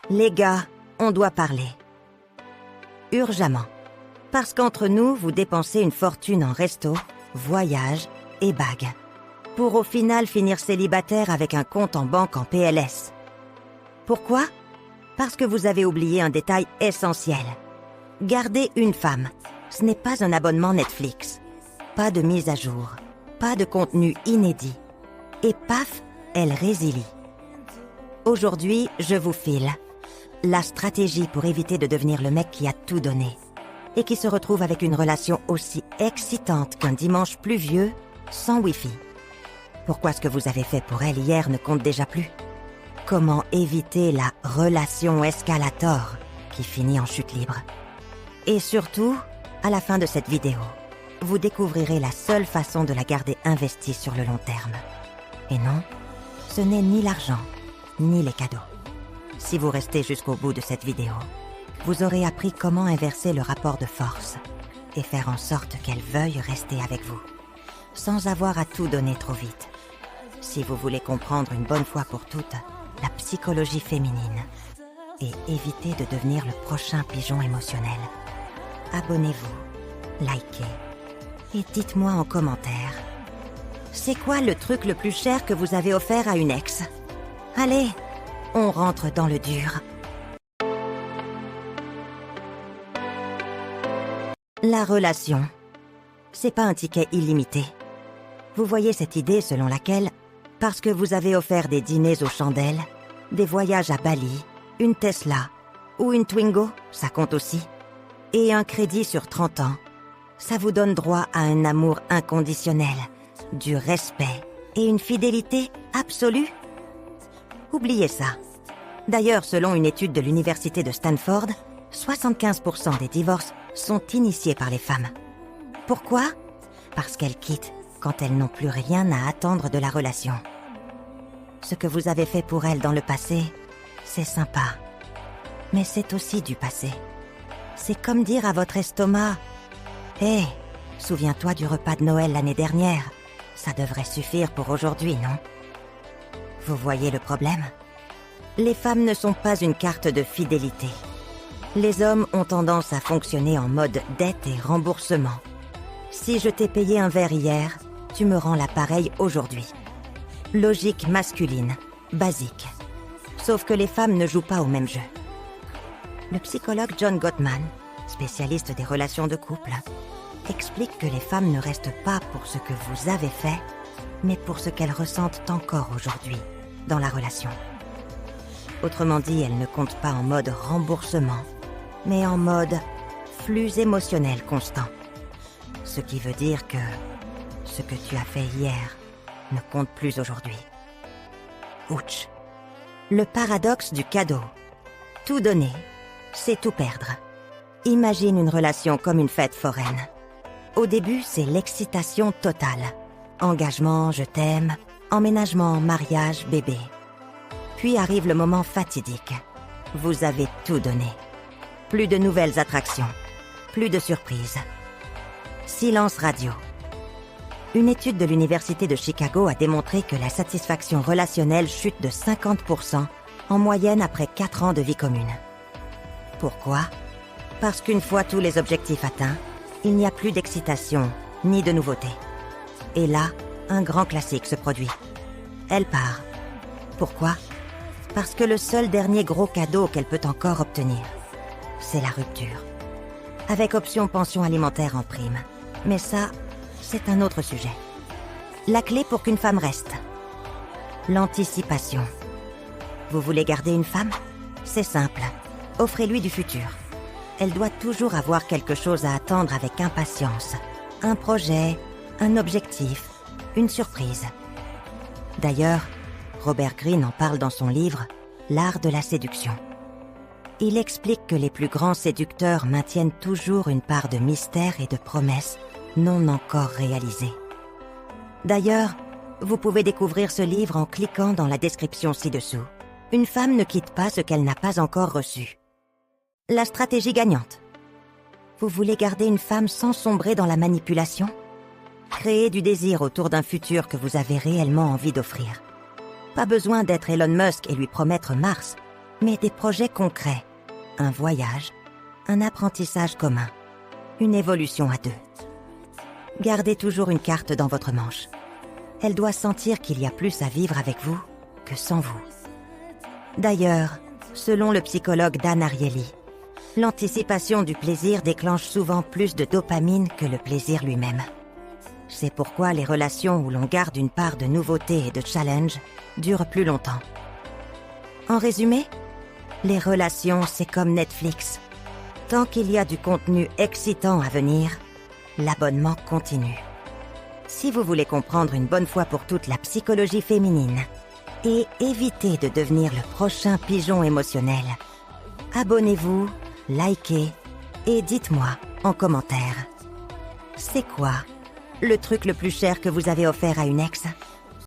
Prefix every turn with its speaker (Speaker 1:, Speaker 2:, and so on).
Speaker 1: Les gars, on doit parler. Urgemment. Parce qu'entre nous, vous dépensez une fortune en resto, voyage et bagues. Pour au final finir célibataire avec un compte en banque en PLS. Pourquoi? Parce que vous avez oublié un détail essentiel. Garder une femme, ce n'est pas un abonnement Netflix. Pas de mise à jour, pas de contenu inédit. Et paf, elle résilie. Aujourd'hui, je vous file la stratégie pour éviter de devenir le mec qui a tout donné et qui se retrouve avec une relation aussi excitante qu'un dimanche pluvieux sans Wi-Fi. Pourquoi ce que vous avez fait pour elle hier ne compte déjà plus? Comment éviter la relation escalator qui finit en chute libre? Et surtout, à la fin de cette vidéo, vous découvrirez la seule façon de la garder investie sur le long terme. Et non, ce n'est ni l'argent, ni les cadeaux. Si vous restez jusqu'au bout de cette vidéo, vous aurez appris comment inverser le rapport de force et faire en sorte qu'elle veuille rester avec vous, sans avoir à tout donner trop vite. Si vous voulez comprendre une bonne fois pour toutes la psychologie féminine et éviter de devenir le prochain pigeon émotionnel, abonnez-vous, likez et dites-moi en commentaire, c'est quoi le truc le plus cher que vous avez offert à une ex? Allez, on rentre dans le dur. La relation, c'est pas un ticket illimité. Vous voyez cette idée selon laquelle, parce que vous avez offert des dîners aux chandelles, des voyages à Bali, une Tesla ou une Twingo, ça compte aussi, et un crédit sur 30 ans, ça vous donne droit à un amour inconditionnel, du respect et une fidélité absolue? Oubliez ça. D'ailleurs, selon une étude de l'université de Stanford, 75% des divorces sont initiés par les femmes. Pourquoi? Parce qu'elles quittent quand elles n'ont plus rien à attendre de la relation. Ce que vous avez fait pour elles dans le passé, c'est sympa. Mais c'est aussi du passé. C'est comme dire à votre estomac « Hé, souviens-toi du repas de Noël l'année dernière. Ça devrait suffire pour aujourd'hui, non ?» Vous voyez le problème? Les femmes ne sont pas une carte de fidélité. Les hommes ont tendance à fonctionner en mode dette et remboursement. Si je t'ai payé un verre hier, tu me rends l'appareil aujourd'hui. Logique masculine, basique. Sauf que les femmes ne jouent pas au même jeu. Le psychologue John Gottman, spécialiste des relations de couple, explique que les femmes ne restent pas pour ce que vous avez fait, mais pour ce qu'elles ressentent encore aujourd'hui dans la relation. Autrement dit, elles ne comptent pas en mode remboursement, mais en mode flux émotionnel constant. Ce qui veut dire que ce que tu as fait hier ne compte plus aujourd'hui. Ouch. Le paradoxe du cadeau. Tout donner, c'est tout perdre. Imagine une relation comme une fête foraine. Au début, c'est l'excitation totale. Engagement, je t'aime, emménagement, mariage, bébé. Puis arrive le moment fatidique. Vous avez tout donné. Plus de nouvelles attractions, plus de surprises. Silence radio. Une étude de l'Université de Chicago a démontré que la satisfaction relationnelle chute de 50% en moyenne après 4 ans de vie commune. Pourquoi? Parce qu'une fois tous les objectifs atteints, il n'y a plus d'excitation ni de nouveauté. Et là, un grand classique se produit. Elle part. Pourquoi? Parce que le seul dernier gros cadeau qu'elle peut encore obtenir, c'est la rupture. Avec option pension alimentaire en prime. Mais ça, c'est un autre sujet. La clé pour qu'une femme reste. L'anticipation. Vous voulez garder une femme? C'est simple. Offrez-lui du futur. Elle doit toujours avoir quelque chose à attendre avec impatience. Un projet, un objectif, une surprise. D'ailleurs, Robert Greene en parle dans son livre « L'art de la séduction ». Il explique que les plus grands séducteurs maintiennent toujours une part de mystère et de promesses non encore réalisées. D'ailleurs, vous pouvez découvrir ce livre en cliquant dans la description ci-dessous. Une femme ne quitte pas ce qu'elle n'a pas encore reçu. La stratégie gagnante. Vous voulez garder une femme sans sombrer dans la manipulation? Créez du désir autour d'un futur que vous avez réellement envie d'offrir. Pas besoin d'être Elon Musk et lui promettre Mars. mais des projets concrets. Un voyage, un apprentissage commun, une évolution à deux. Gardez toujours une carte dans votre manche. Elle doit sentir qu'il y a plus à vivre avec vous que sans vous. D'ailleurs, selon le psychologue Dan Ariely, l'anticipation du plaisir déclenche souvent plus de dopamine que le plaisir lui-même. C'est pourquoi les relations où l'on garde une part de nouveauté et de challenge durent plus longtemps. En résumé, les relations, c'est comme Netflix. Tant qu'il y a du contenu excitant à venir, l'abonnement continue. Si vous voulez comprendre une bonne fois pour toutes la psychologie féminine et éviter de devenir le prochain pigeon émotionnel, abonnez-vous, likez et dites-moi en commentaire. C'est quoi le truc le plus cher que vous avez offert à une ex ?